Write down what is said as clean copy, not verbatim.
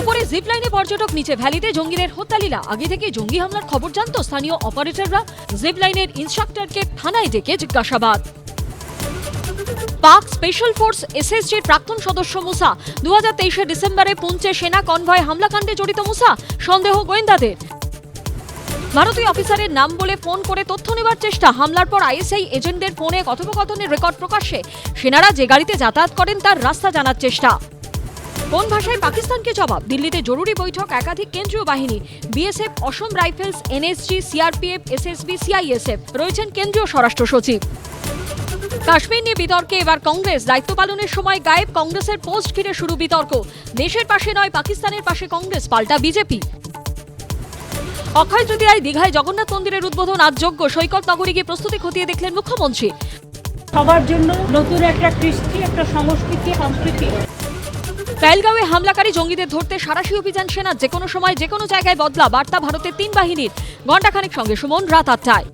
উপরে জিপ লাইনে পর্যটক, নিচে ভ্যালিতে জঙ্গিদের হত্যালীলা। আগে থেকে জঙ্গি হামলার খবর জানতো স্থানীয় অপারেটররা। জিপ লাইনের ইনস্ট্রাক্টরকে থানায় ডেকে জিজ্ঞাসাবাদ। পাক স্পেশাল ফোর্স এসএসজির প্রাক্তন সদস্য মুসা। 2023 ডিসেম্বরে পুঞ্চে সেনা কনভয় হামলাকাণ্ডে জড়িত মুসা, সন্দেহ গোয়েন্দাদের। ভারতীয় অফিসারের নাম বলে ফোন করে তথ্য নেবার চেষ্টা। হামলার পর আইএসআই এজেন্টদের ফোনে কথোপকথনের রেকর্ড প্রকাশ্যে। সেনারা যে গাড়িতে যাতায়াত করেন তার রাস্তা জানার চেষ্টা। কোন ভাষায় পাকিস্তানকে জবাব? দিল্লিতে জরুরি বৈঠক একাধিক কেন্দ্রীয় বাহিনী। BSF, Assam Rifles, NSG, CRPF, SSB, CISF, রয়েছেন কেন্দ্রীয় স্বরাষ্ট্র সচিব। কাশ্মীর নিয়ে বিতর্কে এবার কংগ্রেস। দায়িত্ব পালনের সময় গায়েব কংগ্রেসের পোস্ট ঘিরে শুরু বিতর্ক। দেশের পাশে নয়, পাকিস্তানের পাশে কংগ্রেস, পাল্টা বিজেপি। অক্ষয় তৃতীয়ায় দীঘায় জগন্নাথ মন্দিরের উদ্বোধন আজ যোগ্য। সৈকত নগরী গিয়ে প্রস্তুতি খতিয়ে দেখলেন মুখ্যমন্ত্রী। সবার জন্য নতুন একটা কৃষ্টি, একটা সংস্কৃতি, সংস্কৃতি। পেহেলগাঁওয়ে হামলাকারী জঙ্গিদের ধরতে সাঁড়াশি অভিযান সেনার। যেকোনো সময় যেকোনো জায়গায় বদলা বার্তা ভারতের 3 বাহিনীর। ঘণ্টাখানেক সঙ্গে সুমন, রাত 8টায়।